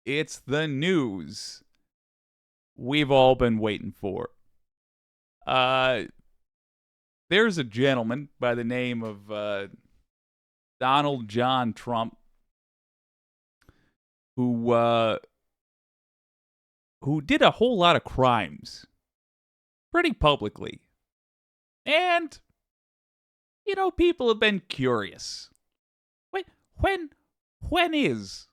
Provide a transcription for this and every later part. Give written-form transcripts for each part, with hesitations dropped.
It's the news we've all been waiting for. There's a gentleman by the name of Donald John Trump who did a whole lot of crimes pretty publicly. And, people have been curious. When is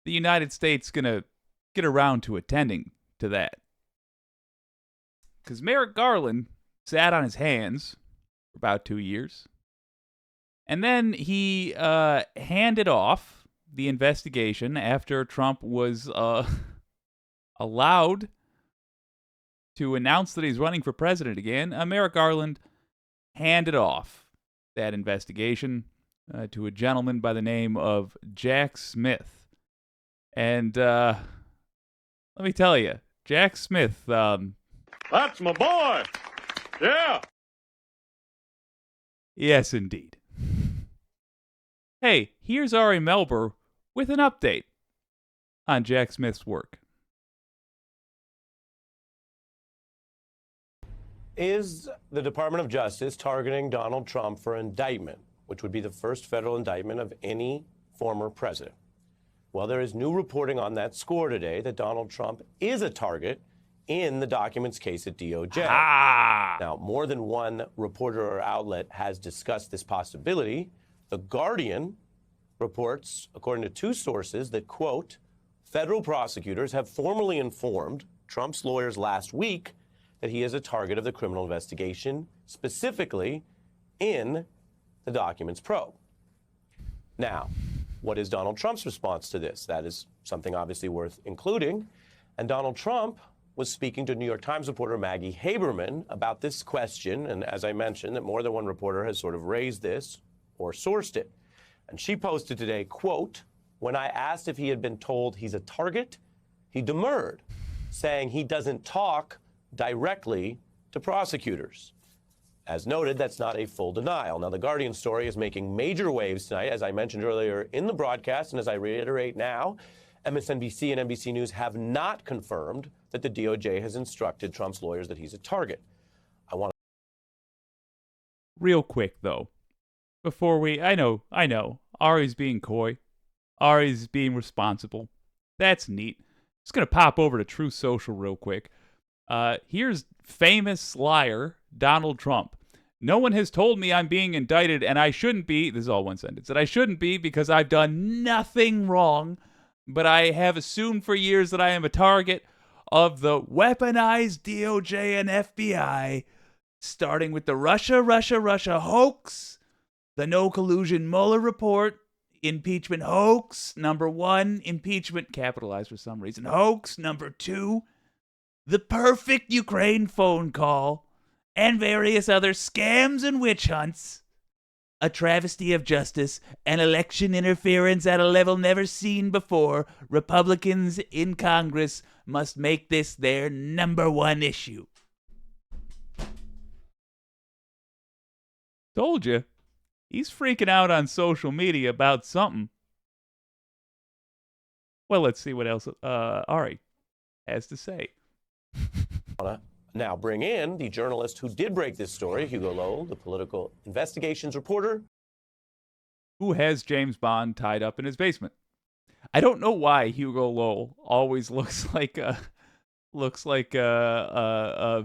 the United States going to get around to attending to that? Because Merrick Garland sat on his hands for about 2 years. And then he handed off the investigation after Trump was allowed to announce that he's running for president again. Merrick Garland handed off that investigation to a gentleman by the name of Jack Smith. And let me tell you, Jack Smith... That's my boy! Yeah! Yes, indeed. Hey, here's Ari Melber with an update on Jack Smith's work. Is the Department of Justice targeting Donald Trump for indictment, which would be the first federal indictment of any former president? Well, there is new reporting on that score today that Donald Trump is a target in the documents case at DOJ. Now, more than one reporter or outlet has discussed this possibility. The Guardian reports, according to two sources, that, quote, federal prosecutors have formally informed Trump's lawyers last week that he is a target of the criminal investigation, specifically in the documents probe. Now, what is Donald Trump's response to this? That is something obviously worth including. And Donald Trump was speaking to New York Times reporter Maggie Haberman about this question. And as I mentioned, that more than one reporter has sort of raised this or sourced it. And she posted today, quote, when I asked if he had been told he's a target, he demurred, saying he doesn't talk directly to prosecutors. As noted, that's not a full denial. Now, the Guardian story is making major waves tonight, as I mentioned earlier in the broadcast, and as I reiterate now, MSNBC and NBC News have not confirmed that the DOJ has instructed Trump's lawyers that he's a target. Real quick, though, before I know, Ari's being coy. Ari's being responsible. That's neat. Just going to pop over to True Social real quick. Here's famous liar Donald Trump. No one has told me I'm being indicted and I shouldn't be. This is all one sentence. That I shouldn't be because I've done nothing wrong, but I have assumed for years that I am a target of the weaponized DOJ and FBI, starting with the Russia hoax, the no collusion Mueller report, impeachment hoax, number 1, impeachment capitalized for some reason, hoax, number 2, the perfect Ukraine phone call, and various other scams and witch hunts, a travesty of justice, and election interference at a level never seen before. Republicans in Congress must make this their number 1 issue. Told you. He's freaking out on social media about something. Well, let's see what else Ari has to say. Now bring in the journalist who did break this story, Hugo Lowell, the political investigations reporter, who has James Bond tied up in his basement. I don't know why Hugo Lowell always looks like a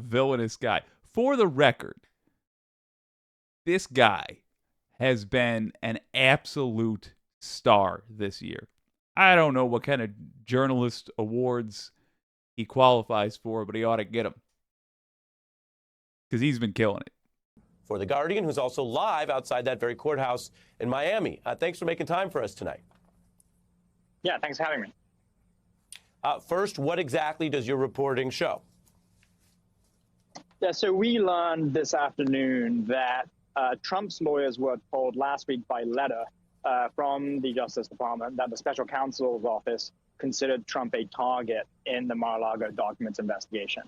villainous guy. For the record, this guy has been an absolute star this year. I don't know what kind of journalist awards he qualifies for, but he ought to get them. Because he's been killing it. For The Guardian, who's also live outside that very courthouse in Miami. Thanks for making time for us tonight. Yeah, thanks for having me. First, what exactly does your reporting show? Yeah, so we learned this afternoon that Trump's lawyers were told last week by letter from the Justice Department that the special counsel's office considered Trump a target in the Mar-a-Lago documents investigation.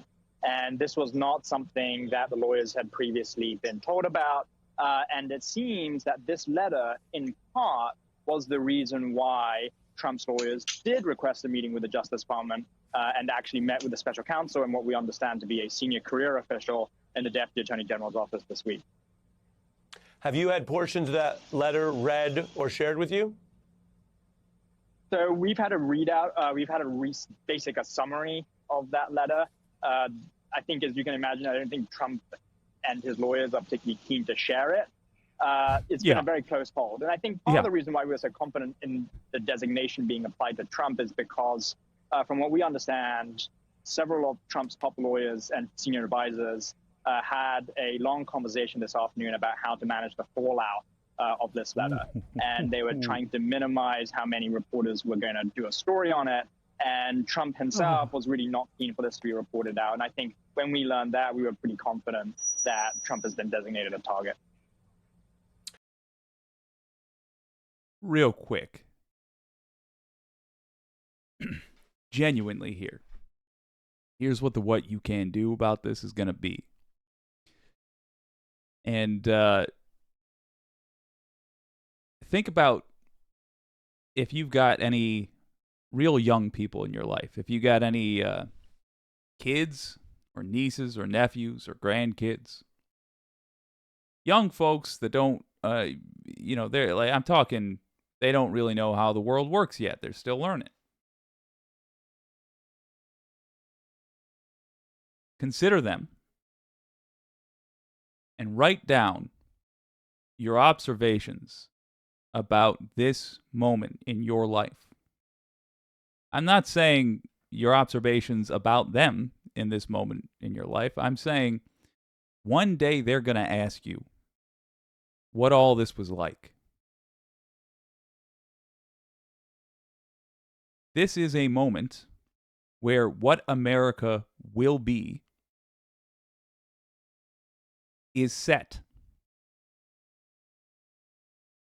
And this was not something that the lawyers had previously been told about. And it seems that this letter, in part, was the reason why Trump's lawyers did request a meeting with the Justice Department and actually met with the special counsel and what we understand to be a senior career official in the Deputy Attorney General's office this week. Have you had portions of that letter read or shared with you? So we've had a readout. We've had a summary of that letter. I think, as you can imagine, I don't think Trump and his lawyers are particularly keen to share it. It's been a very close hold. And I think part of the reason why we're so confident in the designation being applied to Trump is because, from what we understand, several of Trump's top lawyers and senior advisors had a long conversation this afternoon about how to manage the fallout of this letter. And they were trying to minimize how many reporters were going to do a story on it. And Trump himself was really not keen for this to be reported out. And I think when we learned that, we were pretty confident that Trump has been designated a target. Real quick. Genuinely here. Here's what the what you can do about this is going to be. And think about if you've got any real young people in your life, if you got any kids or nieces or nephews or grandkids, young folks that don't, they're like, I'm talking, they don't really know how the world works yet. They're still learning. Consider them and write down your observations about this moment in your life. I'm not saying your observations about them in this moment in your life. I'm saying one day they're going to ask you what all this was like. This is a moment where what America will be is set.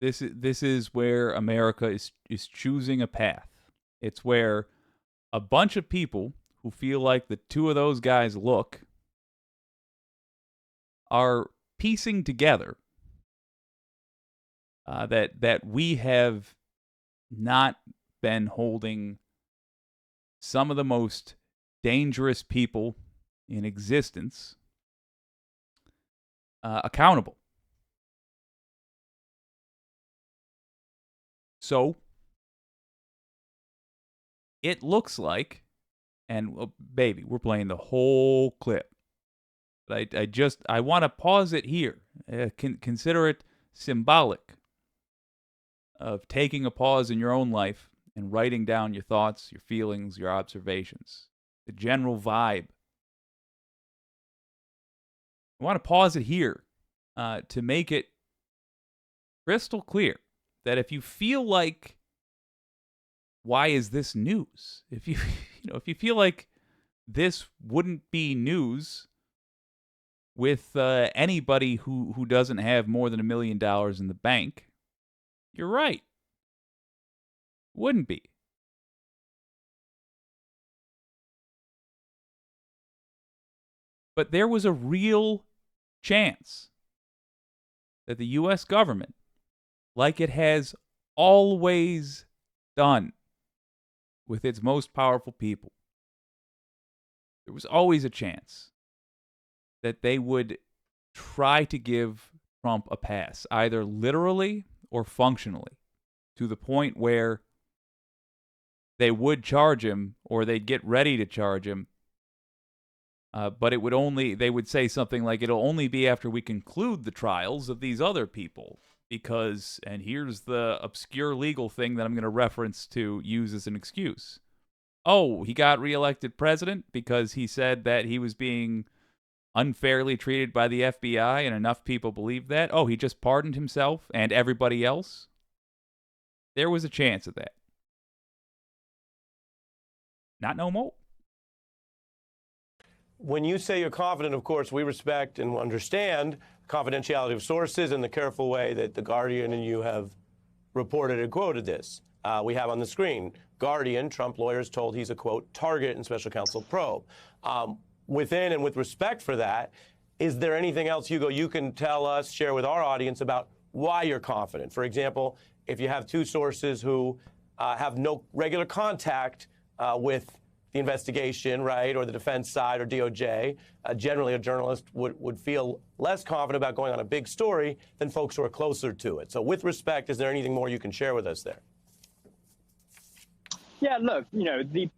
This is where America is choosing a path. It's where a bunch of people who feel like the two of those guys look are piecing together that we have not been holding some of the most dangerous people in existence accountable. So, it looks like, and baby, we're playing the whole clip. But I want to pause it here. Consider it symbolic of taking a pause in your own life and writing down your thoughts, your feelings, your observations, the general vibe. I want to pause it here to make it crystal clear that if you feel like, why is this news? If you if you feel like this wouldn't be news with anybody who doesn't have more than $1 million in the bank, you're right. Wouldn't be. But there was a real chance that the U.S. government, like it has always done with its most powerful people, there was always a chance that they would try to give Trump a pass, either literally or functionally, to the point where they would charge him or they'd get ready to charge him. But they would say something like, it'll only be after we conclude the trials of these other people. Because, and here's the obscure legal thing that I'm going to reference to use as an excuse. Oh, he got reelected president because he said that he was being unfairly treated by the FBI, and enough people believed that. Oh, he just pardoned himself and everybody else. There was a chance of that. Not no more. When you say you're confident, of course, we respect and understand confidentiality of sources and the careful way that The Guardian and you have reported and quoted this. We have on the screen, Guardian, Trump lawyers told he's a, quote, target in special counsel probe. Within and with respect for that, is there anything else, Hugo, you can tell us, share with our audience about why you're confident? For example, if you have two sources who have no regular contact with the investigation, right, or the defense side or DOJ. Generally, a journalist would feel less confident about going on a big story than folks who are closer to it. So with respect, is there anything more you can share with us there? Yeah, look, the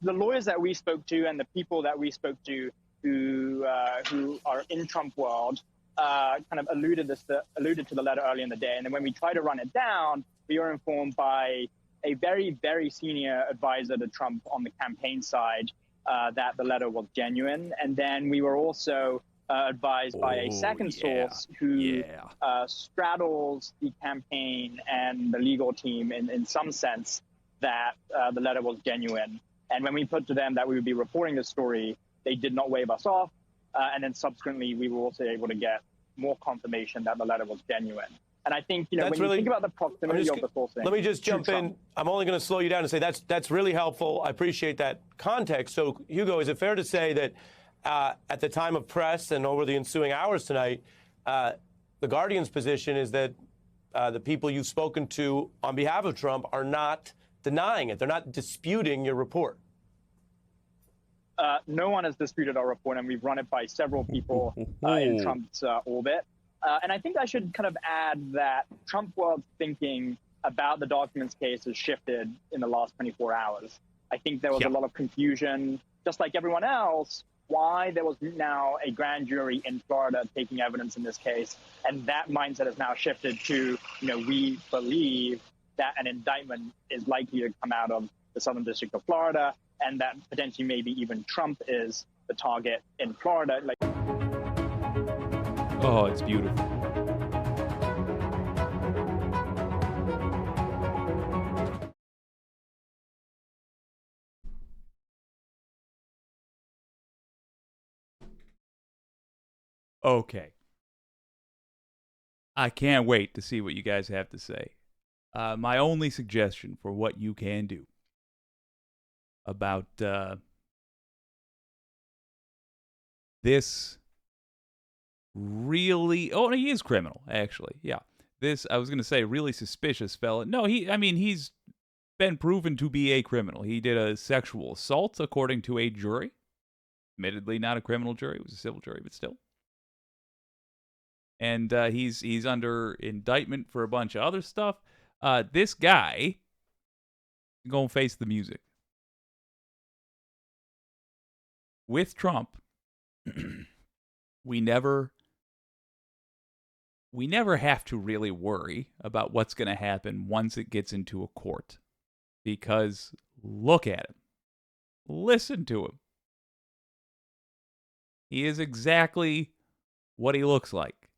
lawyers that we spoke to and the people that we spoke to who are in Trump world kind of alluded to the letter early in the day. And then when we tried to run it down, we were informed by a very, very senior advisor to Trump on the campaign side that the letter was genuine. And then we were also advised by a second source who straddles the campaign and the legal team in some sense that the letter was genuine. And when we put to them that we would be reporting this story, they did not wave us off. And then subsequently, we were also able to get more confirmation that the letter was genuine. And I think, when you think about the proximity of the sourcing. Let me just jump in. I'm only going to slow you down and say that's really helpful. I appreciate that context. So, Hugo, is it fair to say that at the time of press and over the ensuing hours tonight, the Guardian's position is that the people you've spoken to on behalf of Trump are not denying it? They're not disputing your report? No one has disputed our report, and we've run it by several people in Trump's orbit. And I think I should kind of add that Trump world's thinking about the documents case has shifted in the last 24 hours. I think there was a lot of confusion, just like everyone else, why there was now a grand jury in Florida taking evidence in this case. And that mindset has now shifted to, we believe that an indictment is likely to come out of the Southern District of Florida, and that potentially maybe even Trump is the target in Florida. Oh, it's beautiful. Okay. I can't wait to see what you guys have to say. My only suggestion for what you can do about this really, he is criminal, actually. Yeah. This, I was going to say, really suspicious fella. No, he's been proven to be a criminal. He did a sexual assault, according to a jury. Admittedly, not a criminal jury. It was a civil jury, but still. And he's under indictment for a bunch of other stuff. This guy is going to face the music. With Trump, we never have to really worry about what's going to happen once it gets into a court. Because look at him. Listen to him. He is exactly what he looks like.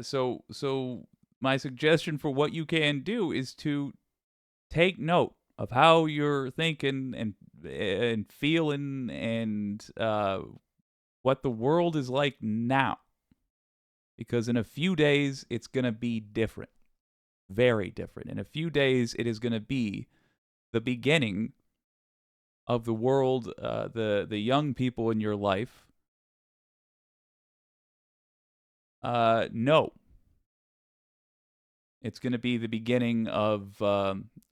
So my suggestion for what you can do is to take note of how you're thinking and feeling and what the world is like now. Because in a few days, it's going to be different. Very different. In a few days, it is going to be the beginning of the world, the young people in your life. No. It's going to be the beginning of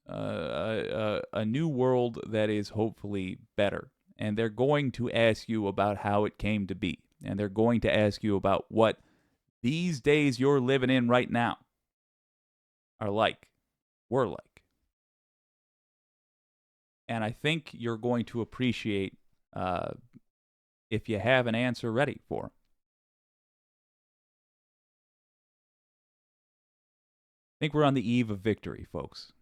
a new world that is hopefully better. And they're going to ask you about how it came to be. And they're going to ask you about what these days you're living in right now were like. And I think you're going to appreciate if you have an answer ready for them. I think we're on the eve of victory, folks.